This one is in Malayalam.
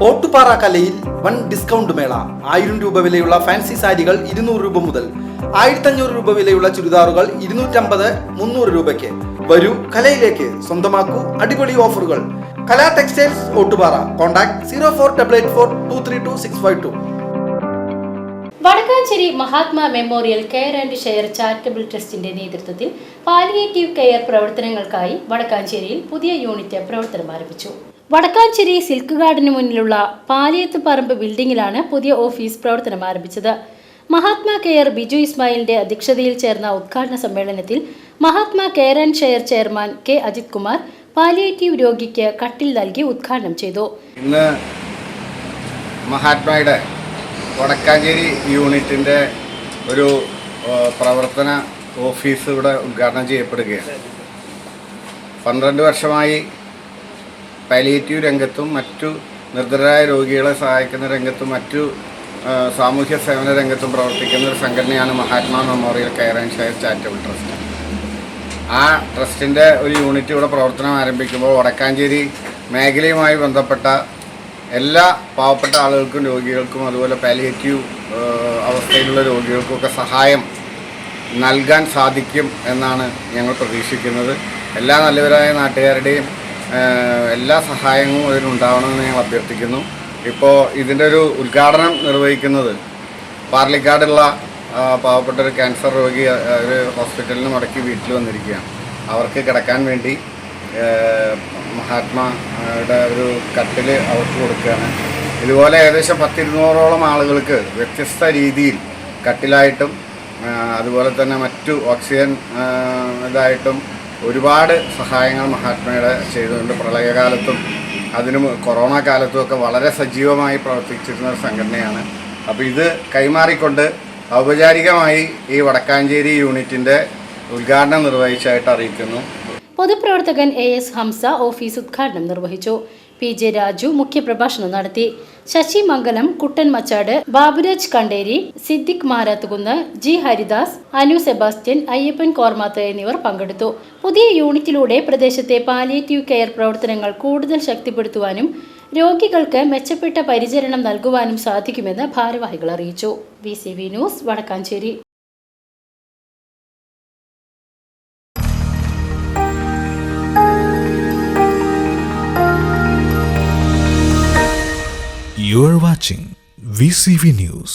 ഓട്ടുപാറ കലയിൽ വൻ ഡിസ്കൗണ്ട് മേള. 1000 രൂപ വിലയുള്ള ഫാൻസി സാരികൾ 200 രൂപ മുതൽ, 1500 രൂപ വിലയുള്ള ചുരിദാറുകൾ 250-300 രൂപയ്ക്ക്. വരൂ കലയിലേക്ക്, സ്വന്തമാക്കൂ അടിപൊളി ഓഫറുകൾ. Kala textiles Ottupara. Contact 0484423652. Vadakkanchery Mahatma memorial care and share charitable ട്രസ്റ്റിന്റെ നേതൃത്വത്തിൽ പാലിയേറ്റീവ് കെയർ പ്രവർത്തനങ്ങൾക്കായി വടക്കാഞ്ചേരിയിൽ പുതിയ യൂണിറ്റ് പ്രവർത്തനം ആരംഭിച്ചു. വടക്കാഞ്ചേരി സിൽക്ക് ഗാർഡന് മുന്നിലുള്ള പാലിയത്ത് പറമ്പ് ബിൽഡിംഗിലാണ് പുതിയ ഓഫീസ് പ്രവർത്തനം ആരംഭിച്ചത്. മഹാത്മാ കെയർ ബിജു ഇസ്മായിലിന്റെ അധ്യക്ഷതയിൽ ചേർന്ന ഉദ്ഘാടന സമ്മേളനത്തിൽ Mahatma care and share chairman K Ajith Kumar palliative രോഗിക്ക് കട്ടിൽ നൽകി ഉദ്ഘാടനം ചെയ്തു. ഇന്ന് മഹാത്മയുടെ വടക്കാഞ്ചേരി യൂണിറ്റിൻ്റെ ഒരു പ്രവർത്തന ഓഫീസ് ഇവിടെ ഉദ്ഘാടനം ചെയ്യപ്പെടുകയാണ്. 12 വർഷമായി പാലിയേറ്റീവ് രംഗത്തും മറ്റു നിർധനരായ രോഗികളെ സഹായിക്കുന്ന രംഗത്തും മറ്റു സാമൂഹ്യ സേവന രംഗത്തും പ്രവർത്തിക്കുന്ന ഒരു സംഘടനയാണ് Mahatma memorial care and share charitable trust. ആ ട്രസ്റ്റിൻ്റെ ഒരു യൂണിറ്റ് ഇവിടെ പ്രവർത്തനം ആരംഭിക്കുമ്പോൾ വടക്കാഞ്ചേരി മേഖലയുമായി ബന്ധപ്പെട്ട എല്ലാ പാവപ്പെട്ട ആളുകൾക്കും രോഗികൾക്കും അതുപോലെ പാലിയേറ്റീവ് അവസ്ഥയിലുള്ള രോഗികൾക്കൊക്കെ സഹായം നൽകാൻ സാധിക്കും എന്നാണ് ഞങ്ങൾ പ്രതീക്ഷിക്കുന്നത്. എല്ലാ നല്ലവരായ നാട്ടുകാരുടെയും എല്ലാ സഹായങ്ങളും അതിനുണ്ടാവണമെന്ന് ഞങ്ങൾ അഭ്യർത്ഥിക്കുന്നു. ഇപ്പോൾ ഇതിൻ്റെ ഒരു ഉദ്ഘാടനം നിർവഹിക്കുന്നത് പാർലിക്കാടുള്ള പാവപ്പെട്ട ഒരു ക്യാൻസർ രോഗി ഒരു ഹോസ്പിറ്റലിന് മുടക്കി വീട്ടിൽ വന്നിരിക്കുകയാണ്. അവർക്ക് കിടക്കാൻ വേണ്ടി മഹാത്മായുടെ ഒരു കട്ടിൽ അവർക്ക് കൊടുക്കുകയാണ്. ഇതുപോലെ ഏകദേശം 10-200ഓളം ആളുകൾക്ക് വ്യത്യസ്ത രീതിയിൽ കട്ടിലായിട്ടും അതുപോലെ തന്നെ മറ്റു ഓക്സിജൻ ഇതായിട്ടും ഒരുപാട് സഹായങ്ങൾ മഹാത്മയുടെ ചെയ്തുകൊണ്ട് പ്രളയകാലത്തും കൊറോണ കാലത്തും ഒക്കെ വളരെ സജീവമായി പ്രവർത്തിച്ചിരുന്ന ഒരു സംഘടനയാണ്. അപ്പോൾ ഇത് കൈമാറിക്കൊണ്ട് ഔപചാരികമായി ഈ വടക്കാഞ്ചേരി യൂണിറ്റിൻ്റെ ഉദ്ഘാടനം നിർവഹിച്ചതായിട്ട് അറിയിക്കുന്നു. പൊതുപ്രവർത്തകൻ AS ഹംസ ഓഫീസ് ഉദ്ഘാടനം നിർവഹിച്ചു. PJ രാജു മുഖ്യപ്രഭാഷണം നടത്തി. ശശി മംഗലം, കുട്ടൻ മച്ചാട്, ബാബുരാജ് കണ്ടേരി, സിദ്ദിഖ് മാരാത്തുകുന്ന്, G ഹരിദാസ്, അനു സെബാസ്റ്റ്യൻ, അയ്യപ്പൻ കോർമാത്ത് എന്നിവർ പങ്കെടുത്തു. പുതിയ യൂണിറ്റിലൂടെ പ്രദേശത്തെ പാലിയേറ്റീവ് കെയർ പ്രവർത്തനങ്ങൾ കൂടുതൽ ശക്തിപ്പെടുത്തുവാനും രോഗികൾക്ക് മെച്ചപ്പെട്ട പരിചരണം നൽകുവാനും സാധിക്കുമെന്ന് ഭാരവാഹികൾ അറിയിച്ചു. VCV news, Vadakkanchery. You are watching VCV News.